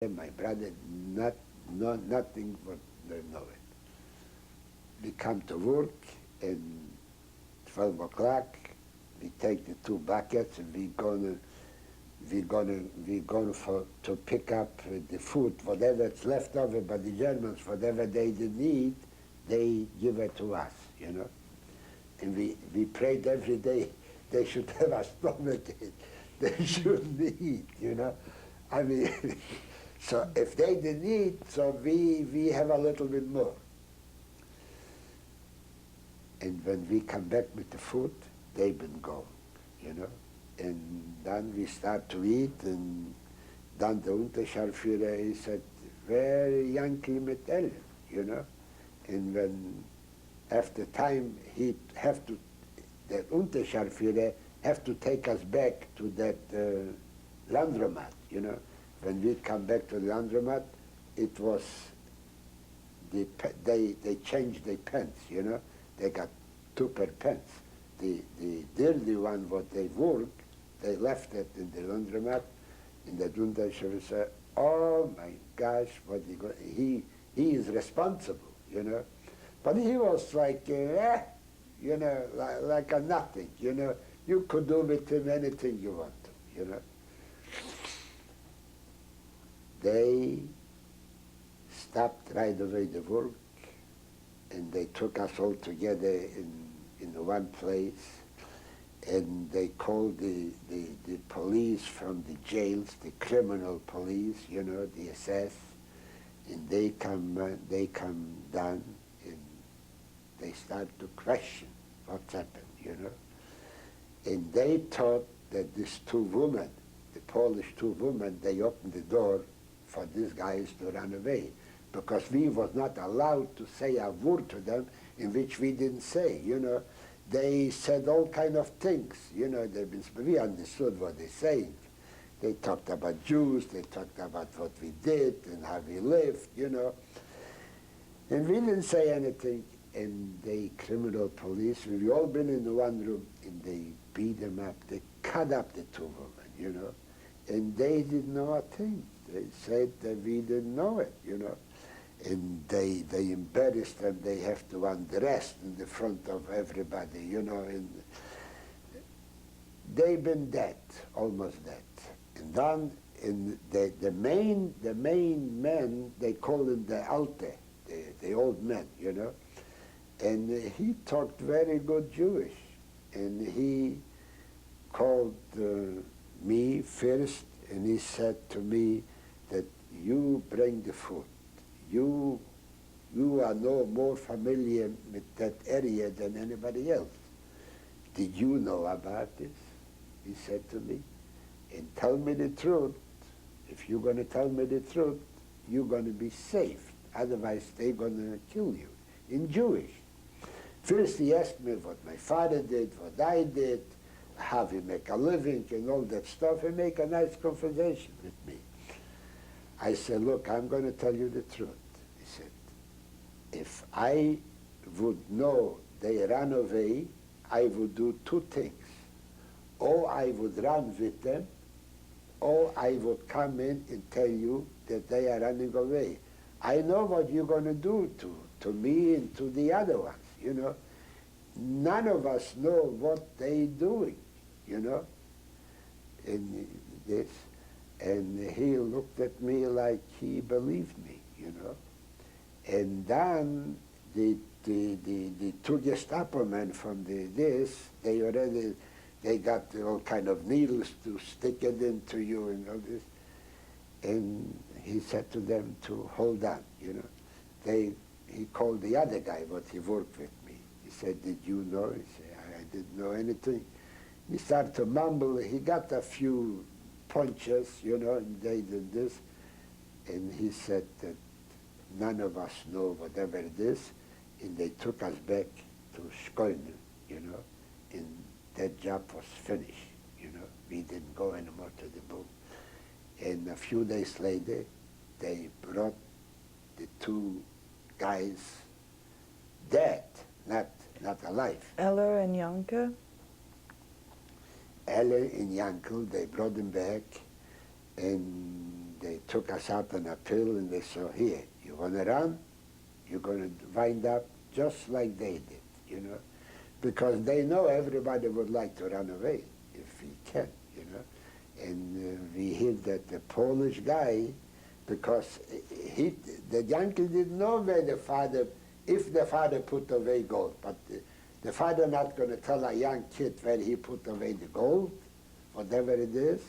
My brother, nothing but they know it. We come to work and 12 o'clock, we take the two buckets and we're gonna to pick up the food, whatever it's left over by the Germans, whatever they didn't eat, they give it to us, you know. And we prayed every day they should have a stomach ache. They shouldn't eat, you know. I mean, so if they didn't eat, so we have a little bit more. And when we come back with the food, they've been gone, you know. And then we start to eat, and then the Unterscharführer, he said, very yankee mit Ellen, you know. And when, after time, he have to, the Unterscharführer have to take us back to that laundromat, you know. When we come back to the laundromat, it was, they changed their pants, you know. They got two pair pants. The dirty one, what they wore, they left it in the laundromat, and the Unterscharführer said, oh my gosh, he is responsible, you know. But he was like, you know, like a nothing, you know. You could do with him anything you want to, you know. They stopped right away the work, and they took us all together in one place, and they called the police from the jails, the criminal police, you know, the SS, and they come down, and they start to question what's happened, you know. And they thought that these two women, the Polish two women, they opened the door for these guys to run away, because we was not allowed to say a word to them in which we didn't say, you know. They said all kind of things, you know. We understood what they saying. They talked about Jews, they talked about what we did and how we lived, you know. And we didn't say anything. And the criminal police, we all been in the one room, and they beat them up. They cut up the two women, you know. And they didn't know a thing. They said that we didn't know it, you know. And they embarrassed them. They have to undress in the front of everybody, you know. And they've been dead, almost dead. And then the main man, they call him the Alte, the old man, you know. And he talked very good Jewish. And he called me first, and he said to me that you bring the food. You are no more familiar with that area than anybody else. Did you know about this? He said to me. And tell me the truth. If you're going to tell me the truth, you're going to be safe. Otherwise, they're going to kill you. In Jewish. First, he asked me what my father did, what I did, how we make a living, and all that stuff, and make a nice conversation with me. I said, look, I'm going to tell you the truth. He said, if I would know they ran away, I would do two things. Or I would run with them, or I would come in and tell you that they are running away. I know what you're going to do to me and to the other ones, you know. None of us know what they're doing, you know. And he looked at me like he believed me, you know. And then the two Gestapo men from they got all kind of needles to stick it into you and all this. And he said to them to hold on, you know. He called the other guy, what he worked with me. He said, did you know? He said, I didn't know anything. He started to mumble. He got a few punches, you know, and they did this. And he said that none of us know whatever it is. And they took us back to Schkoine, you know, and that job was finished, you know. We didn't go anymore to the boat. And a few days later, they brought the two guys dead, not alive. Eller and Janke? Eller and Jankel, they brought them back, and they took us out on a pill and they said, here, you want to run? You're going to wind up just like they did, you know, because they know everybody would like to run away if he can, you know. And we hit that Polish guy, because the uncle didn't know where the father, if the father put away gold, but the father not going to tell a young kid where he put away the gold, whatever it is,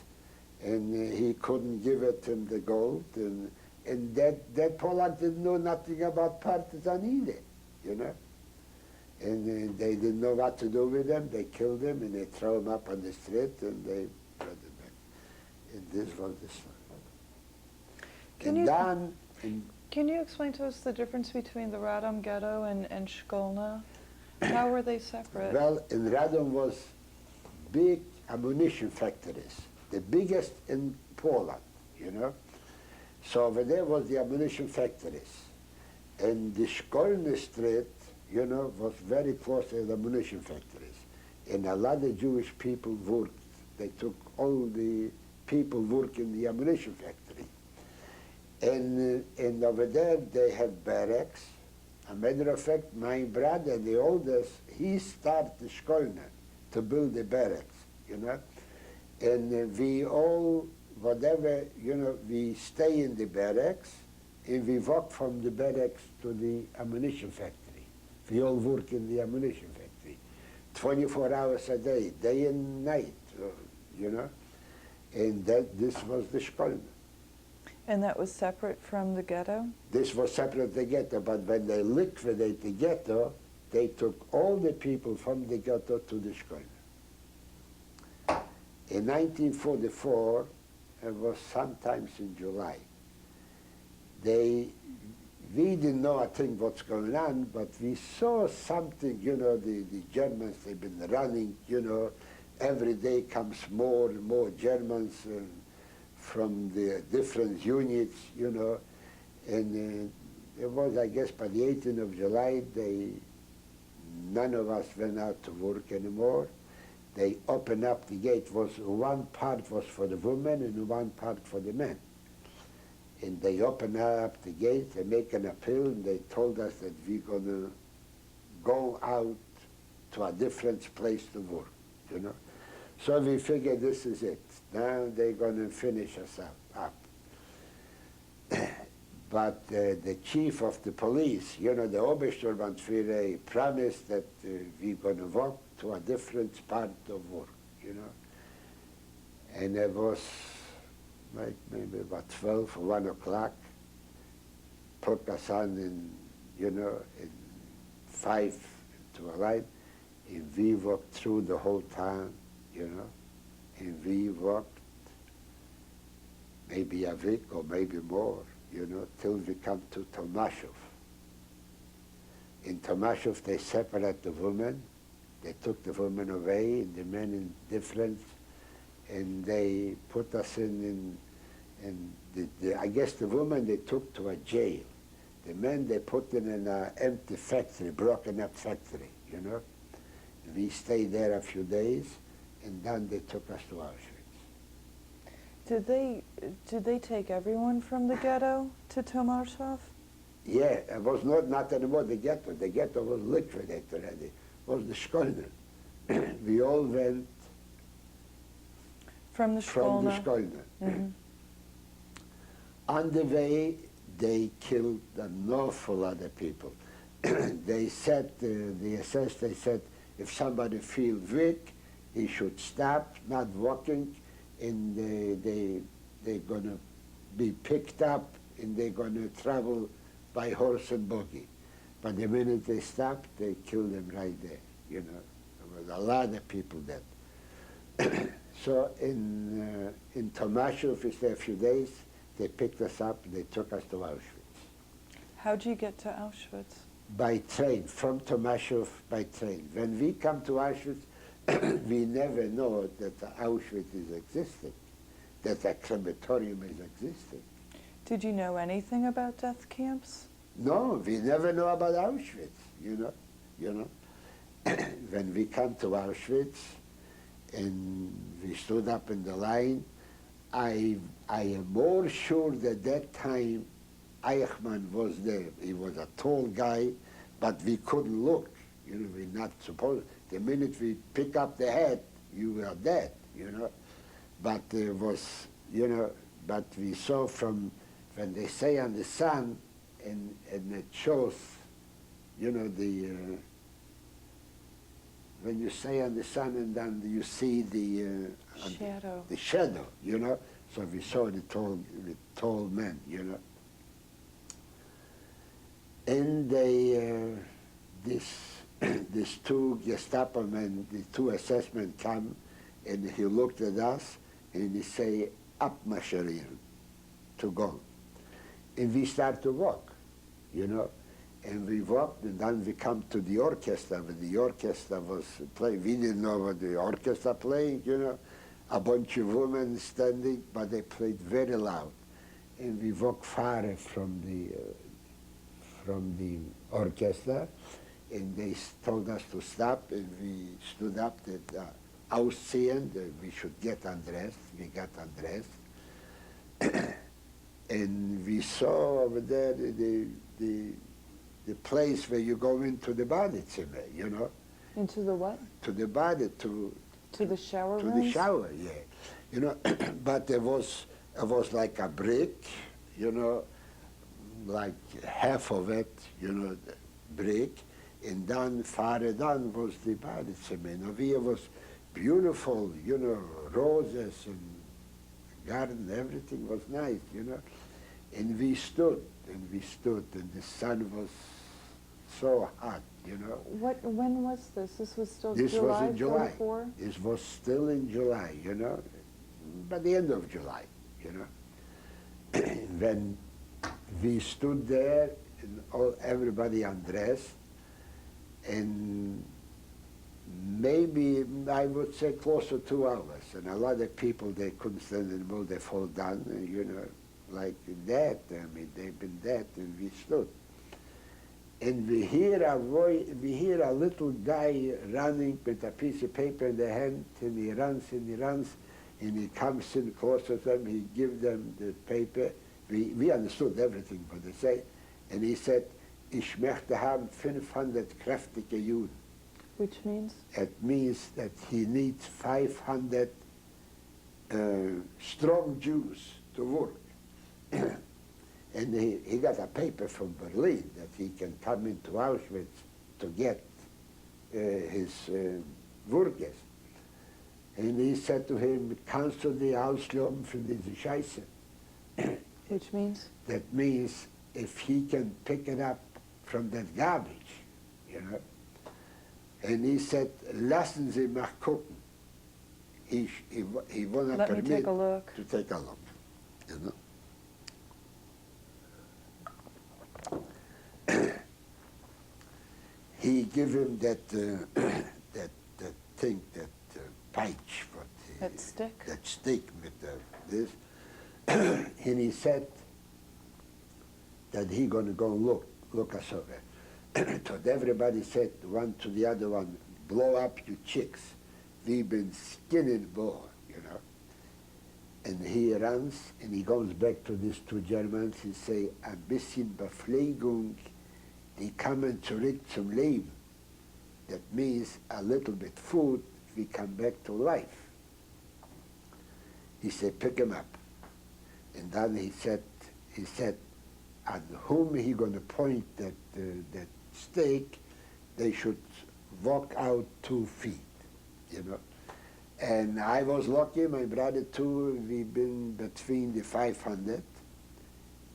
and he couldn't give it him the gold, and that Polak didn't know nothing about partisan either, you know. And they didn't know what to do with him. They killed him and they throw him up on the street and they brought him back. And this was the story. Can you explain to us the difference between the Radom ghetto and Shkolna? How were they separate? Well, in Radom was big ammunition factories, the biggest in Poland, you know. So over there was the ammunition factories. And the Shkolna Street, you know, was very close to the ammunition factories. And a lot of Jewish people worked. They took all the people working in the ammunition factory. And over there they have barracks. A matter of fact, my brother, the oldest, he started the Shkolna to build the barracks, you know. And we all, whatever, you know, we stay in the barracks and we walk from the barracks to the ammunition factory. We all work in the ammunition factory, 24 hours a day and night, you know. And this was the Shkolna. And that was separate from the ghetto? This was separate from the ghetto, but when they liquidated the ghetto, they took all the people from the ghetto to the Shkolna. In 1944, it was sometimes in July, we didn't know a thing what's going on, but we saw something, you know, the Germans, they've been running, you know, every day comes more and more Germans from the different units, you know, and it was, I guess, by the 18th of July, none of us went out to work anymore. They opened up the gate. One part was for the women and one part for the men. And they opened up the gate, they make an appeal, and they told us that we're going to go out to a different place to work, you know. So we figured this is it. Now they're going to finish us up. But the chief of the police, you know, the Obersturmbannführer, promised that we're going to walk to a different part of work, you know. And it was like maybe about 12 or 1 o'clock, put us on in, you know, in 5 to a line, and we walked through the whole town, you know, and we walked maybe a week or maybe more, you know, till we come to Tomaszów. In Tomaszów, they separate the women. They took the women away and the men in different, and they put us in I guess the women they took to a jail. The men they put in an empty factory, broken up factory, you know. We stayed there a few days, and then they took us to Auschwitz. Did they take everyone from the ghetto to Tomaszów? Yeah, it was not anymore the ghetto. The ghetto was liquidated already. It was the Shkolna. We all went from the Shkolna. Mm-hmm. On the way, they killed an awful lot of people. They said, the SS, they said, if somebody feels weak, he should stop, not walking, and they're going to be picked up, and they're going to travel by horse and buggy. But the minute they stopped, they killed them right there, you know. There was a lot of people dead. So in Tomaszów, we stayed a few days. They picked us up, and they took us to Auschwitz. How'd you get to Auschwitz? By train, from Tomaszów by train. When we come to Auschwitz, we never know that Auschwitz is existing, that a crematorium is existing. Did you know anything about death camps? No, we never know about Auschwitz, you know. When we come to Auschwitz, and we stood up in the line, I am more sure that that time Eichmann was there. He was a tall guy, but we couldn't look. You know, we're not supposed. The minute we pick up the hat, you were dead. You know, but there was, you know, but we saw from when they say on the sun, and it shows, you know, the when you say on the sun, and then you see the Shadow. the shadow, you know. So we saw the tall men, you know. And they, these two Gestapo men, the two assessmen come, and he looked at us, and he say, "Abmarschieren," to go. And we start to walk, you know. And we walked, and then we come to the orchestra, where the orchestra was playing. We didn't know what the orchestra playing, you know. A bunch of women standing, but they played very loud. And we walked far from the orchestra, and they told us to stop, and we stood up, that ausziehen, that we should get undressed. We got undressed. And we saw over there the place where you go into the Badezimmer, you know. Into the what? To the body, to the shower to rooms? the shower, yeah. You know, but it was like a brick, you know, like half of it, you know, brick, and then farther down was the Badezimmer. And over here was beautiful, you know, roses and garden, everything was nice, you know. And we stood, and the sun was so hot, you know. When was this? This was still This July was in July. 44? This was still in July, you know, by the end of July, you know. When we stood there, and everybody undressed, and maybe I would say close to 2 hours, and a lot of people, they couldn't stand anymore, they fall down, you know, like that. I mean, they've been dead, and we stood. And we hear a little guy running with a piece of paper in the hand, and he runs, and he comes in close to them, he gives them the paper. We understood everything what they say. And he said, "Ich möchte haben 500 kräftige Juden." Which means? It means that he needs 500 strong Jews to work. And he got a paper from Berlin that he can come into Auschwitz to get his workers. And he said to him, "Kannst du die ausloben für diese Scheiße?" Which means? That means if he can pick it up from that garbage, you know. And he said, "Lassen Sie mich gucken." He wanna Let me permit take a look. to take a look, you know. He give him that that thing, that peich, That stick? that stick with this, and he said that he gonna go look us over. So everybody said one to the other one, "Blow up you chicks. We've been skinning more," you know. And he runs and he goes back to these two Germans. He say, "Ein bisschen Beflegung, die kommen zurück zum Leben." That means a little bit food, we come back to life. He said, "Pick him up." And then he said, on whom he going to point that stake, they should walk out 2 feet, you know. And I was lucky, my brother too, we've been between the 500,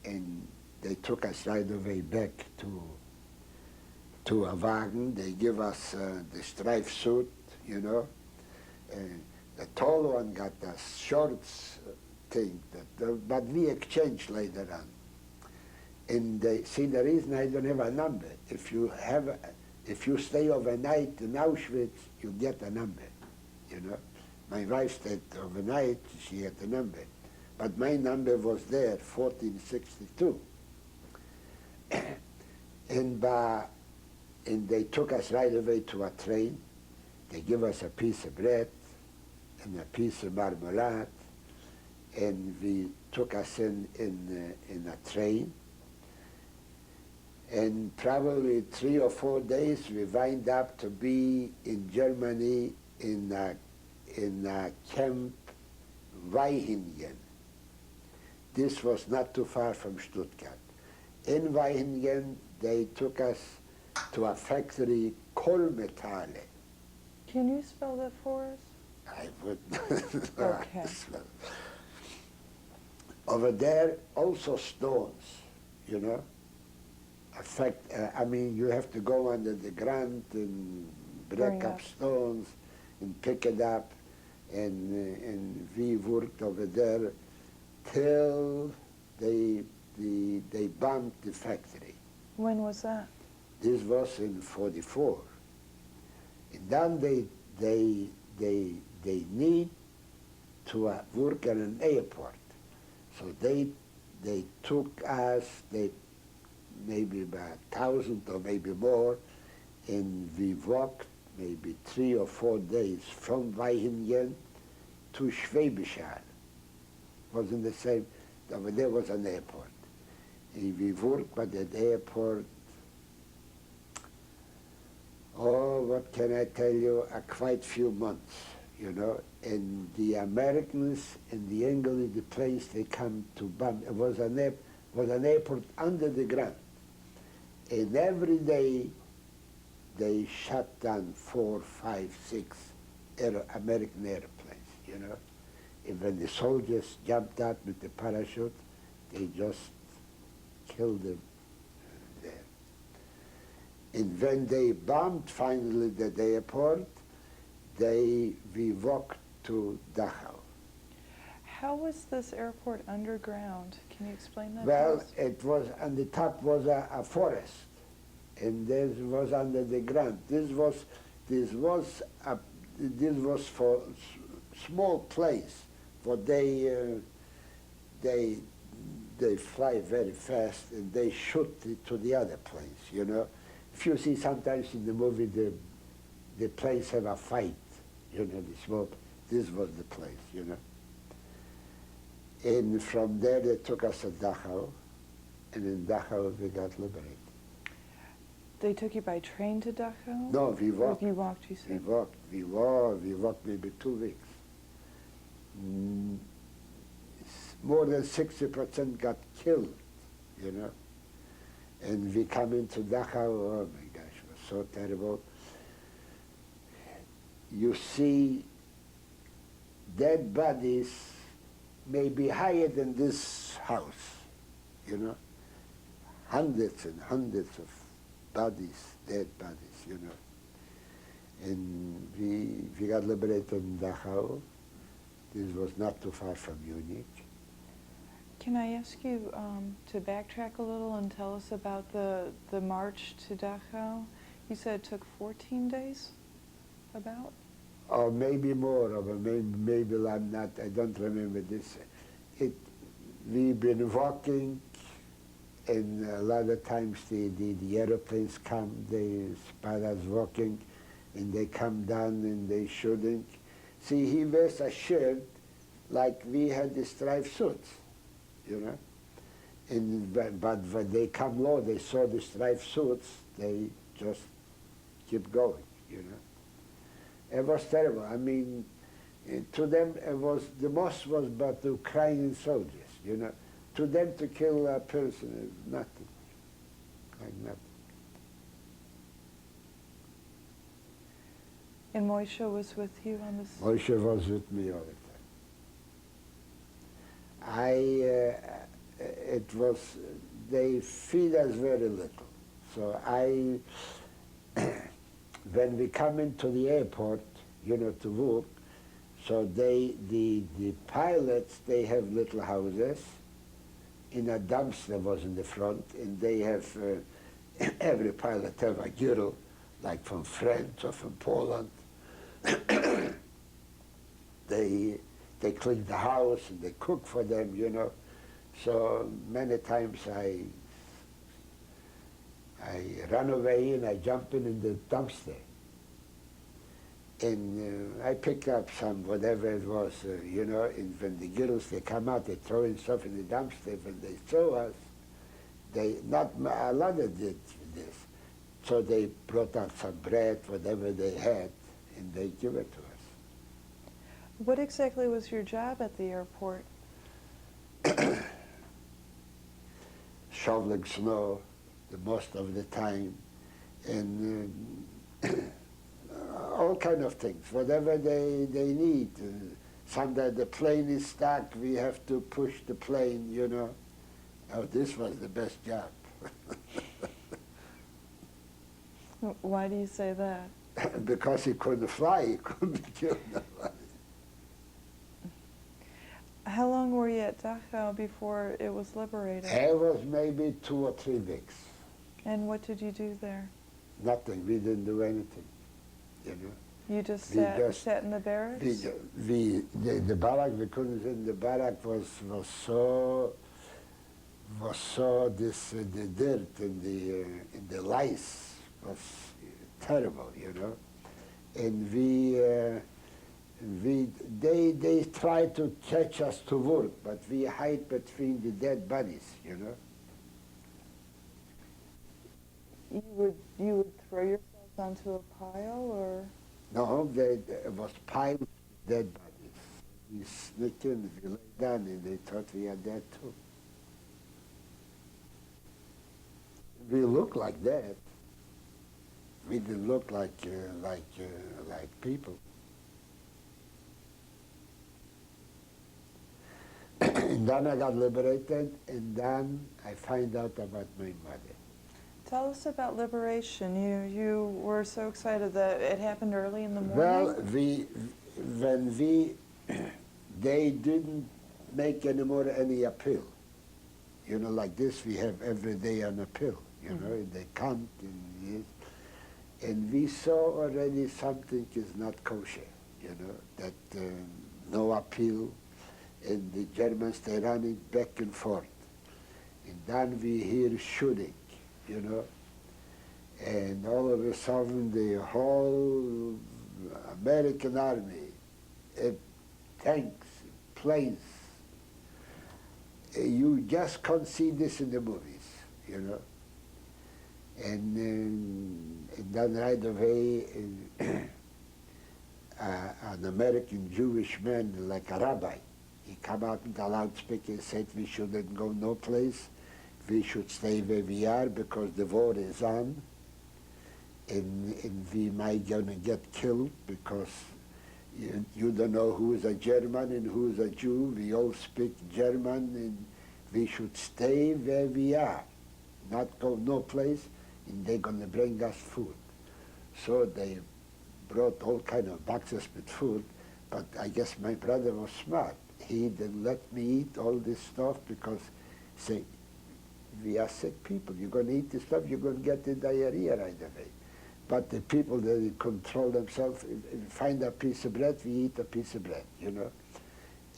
and they took us right away back to a wagon. They give us the striped suit, you know. The tall one got a shorts thing, but we exchanged later on. And they see, the reason I don't have a number, if you stay overnight in Auschwitz, you get a number, you know. My wife stayed overnight, she had a number. But my number was there, 1462. And they took us right away to a train. They give us a piece of bread and a piece of marmalade, and we took us in a train. And probably 3 or 4 days we wind up to be in Germany in a camp Weihingen. This was not too far from Stuttgart. In Weihingen, they took us to a factory, Kohlmetalle. Can you spell that for us? I would Okay. Over there, also stones, you know. I mean, you have to go under the ground and break up stones and pick it up. And we worked over there till they bombed the factory. When was that? This was in '44. And then they need to work at an airport. So they took us, maybe about 1,000 or maybe more, and we walked maybe 3 or 4 days from Weihingen to Schwäbisch Hall. Wasn't the same, over there was an airport. And we worked at that airport, oh, what can I tell you, quite few months, you know. And the Americans and the English, the place they come to bomb, it was an airport under the ground. And every day they shut down 4, 5, 6 American airplanes, you know. And when the soldiers jumped out with the parachute, they just killed them there. And when they bombed finally the airport, we walked to Dachau. How was this airport underground? Can you explain that? Well, to us? it was, on the top was a forest, and this was under the ground. This was for small place, for they fly very fast and they shoot to the other place, you know. If you see sometimes in the movie the planes have a fight, you know, the small, this was the place, you know. And from there they took us to Dachau, and in Dachau we got liberated. They took you by train to Dachau? No, we walked. Or you walked, you said? We walked maybe 2 weeks. More than 60% got killed, you know. And we come into Dachau, oh my gosh, it was so terrible. You see dead bodies maybe higher than this house, you know. Hundreds and hundreds of bodies, dead bodies, you know. And we got liberated in Dachau. This was not too far from Munich. Can I ask you to backtrack a little and tell us about the march to Dachau? You said it took 14 days, about? Or maybe more, or maybe I'm not, I don't remember this. We've been walking, and a lot of times the airplanes come, they spot us walking, and they come down and they shooting. See, he wears a shirt like we had the striped suits, you know. But when they come low, they saw the striped suits, they just keep going, you know. It was terrible. I mean, to them, it was, the most was but the Ukrainian soldiers, you know. To them, to kill a person is nothing, like nothing. And Moshe was with you on this? Moshe was with me all the time. It was, they feed us very little. So when we come into the airport, you know, to work, so the pilots, they have little houses. In a dumpster was in the front, and they have, every pilot have a girl, like from France or from Poland. They clean the house and they cook for them, you know. So many times I run away and I jump in the dumpster. And I picked up some, whatever it was, you know, and when the girls, they come out, they throw in stuff in the dumpster. When they saw us, they, not a lot of did this. So they brought out some bread, whatever they had, and they give it to us. What exactly was your job at the airport? Shoveling snow the most of the time, and all kind of things, whatever they need. Sometimes the plane is stuck, we have to push the plane, you know. Oh, this was the best job. Why do you say that? Because he couldn't fly, he couldn't kill nobody. How long were you at Dachau before it was liberated? It was maybe 2 or 3 weeks. And what did you do there? Nothing, we didn't do anything, you know. You just We sat in the barracks? The barrack, we couldn't sit in the barrack, was so this, the dirt and the lice was terrible, you know. And they tried to catch us to work, but we hide between the dead bodies, you know. You would throw yourselves onto a pile, or? No, there was piles of dead bodies. We sneaked in, we lay down, and they thought we are dead too. We looked like that. We didn't look like people. And then I got liberated, and then I find out about my mother. Tell us about liberation. You were so excited that it happened early in the morning? Well, they didn't make anymore any appeal. You know, like this, we have every day an appeal, you know, and they count, and we saw already something is not kosher, you know, that no appeal, and the Germans, they running back and forth. And then we hear shooting, you know, and all of a sudden the whole American army, tanks, planes, you just can't see this in the movies, you know. And then right away, an American Jewish man, like a rabbi, he come out in the loudspeaker and said we shouldn't go no place, we should stay where we are because the war is on, and we might gonna get killed because you don't know who is a German and who is a Jew. We all speak German, and we should stay where we are, not go no place, and they're gonna bring us food. So they brought all kind of boxes with food, but I guess my brother was smart. He didn't let me eat all this stuff because, say, we are sick people. You're going to eat this stuff, you're going to get the diarrhea right away. But the people that control themselves, if we find a piece of bread, we eat a piece of bread, you know.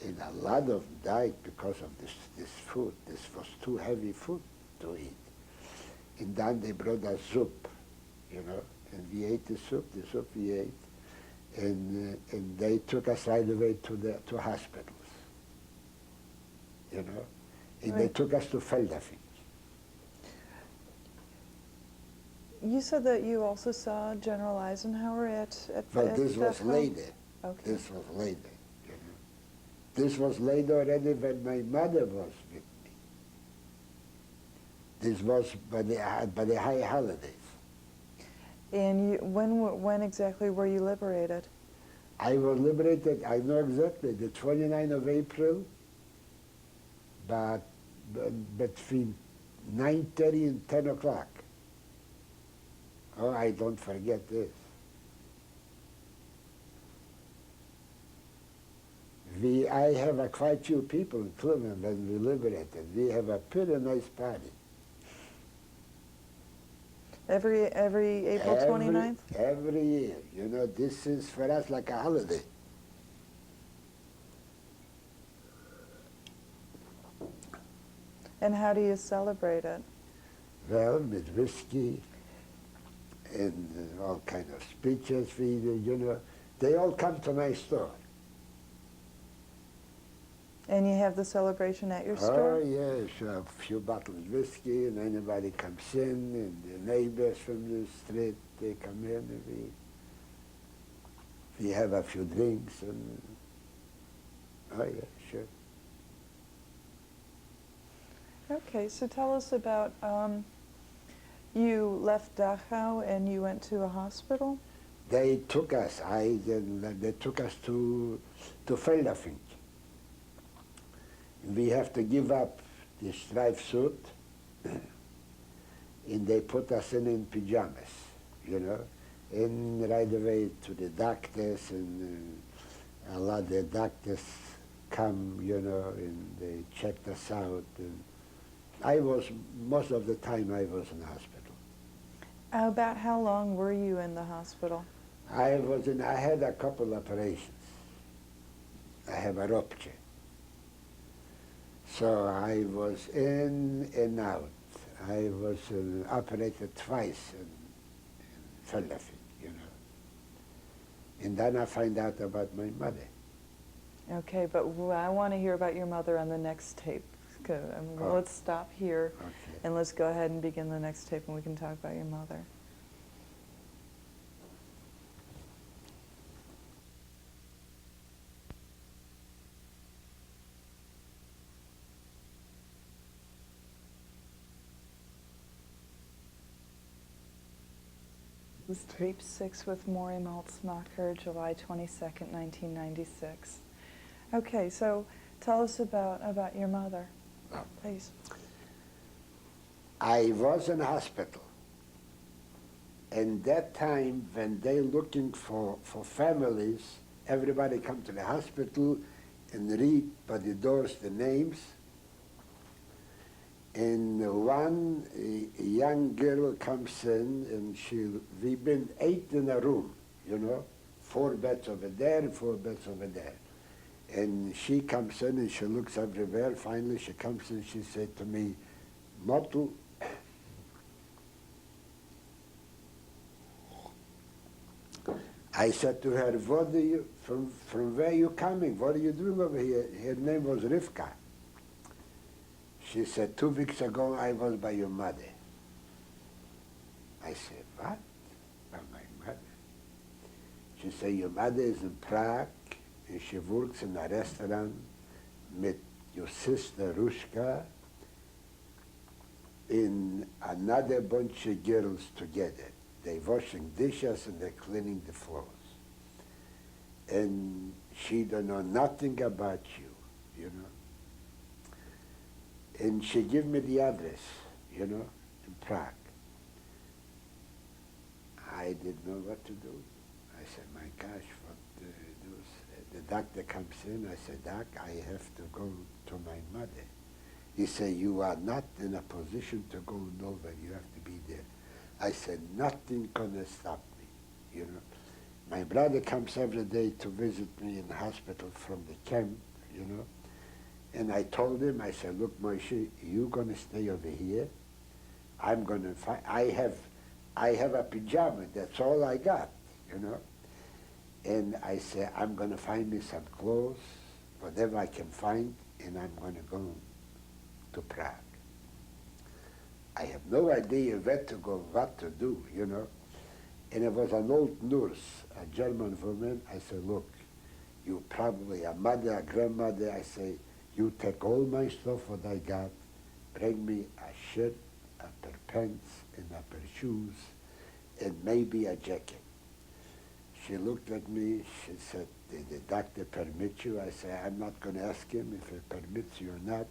And a lot of them died because of this food. This was too heavy food to eat. And then they brought us soup, you know, and we ate the soup we ate. And they took us right away to hospitals, you know. And Right. they took us to Feldafing. You said that you also saw General Eisenhower at But this was Dachau? later. Okay. This was later, you know. This was later already when my mother was with me. This was by the high holidays. And when exactly were you liberated? I was liberated, I know exactly, the 29th of April, but between 9:30 and 10 o'clock. Oh, I don't forget this. I have quite few people in Cleveland when we liberated. We have a pretty nice party. Every April 29th? Every year. You know, this is for us like a holiday. And how do you celebrate it? Well, with whiskey and all kind of speeches. We, you know, They all come to my store. And you have the celebration at your Oh, store? yes, a few bottles of whiskey, and anybody comes in, and the neighbors from the street, they come in, and we have a few drinks, and oh, yeah, sure. Okay, so tell us about, you left Dachau and you went to a hospital? They took us, they took us to Feldafing. We have to give up the striped suit, and they put us in pajamas, you know, and right away to the doctors, and a lot of the doctors come, you know, and they checked us out. And most of the time I was in the hospital. About how long were you in the hospital? I had a couple operations. I have a rupture. So I was in and out. I was operated twice in Feldafing, you know. And then I find out about my mother. Okay, but I want to hear about your mother on the next tape. Oh. Let's stop here Okay. and let's go ahead and begin the next tape and we can talk about your mother. This is tape 6 with Morry Malcmacher, July 22nd, 1996. Okay, so tell us about your mother, please. I was in hospital. And that time, when they looking for families, everybody come to the hospital and read by the doors the names. And one young girl comes in, and we've been 8 in a room, you know, 4 beds over there and 4 beds over there. And she comes in and she looks everywhere. Finally, she comes in, she said to me, Motu, I said to her, what do you, from where are you coming? What are you doing over here? Her name was Rivka. She said, 2 weeks ago I was by your mother. I said, what? By my mother? She said, your mother is in Prague, and she works in a restaurant with your sister Rushka and another bunch of girls together. They're washing dishes and they're cleaning the floors. And she don't know nothing about you, you know. And she gave me the address, you know, in Prague. I didn't know what to do. I said, my gosh, what do? The doctor comes in. I said, Doc, I have to go to my mother. He said, you are not in a position to go nowhere. You have to be there. I said, nothing gonna stop me, you know. My brother comes every day to visit me in the hospital from the camp, you know. And I told him, I said, look, Moshe, you're gonna stay over here. I'm gonna find, I have a pajama, that's all I got, you know. And I said, I'm gonna find me some clothes, whatever I can find, and I'm gonna go to Prague. I have no idea where to go, what to do, you know. And it was an old nurse, a German woman. I said, look, you probably a mother, a grandmother. I say, you take all my stuff, what I got, bring me a shirt, a pair of pants, and a pair of shoes, and maybe a jacket. She looked at me, she said, did the doctor permit you? I said, I'm not going to ask him if he permits you or not.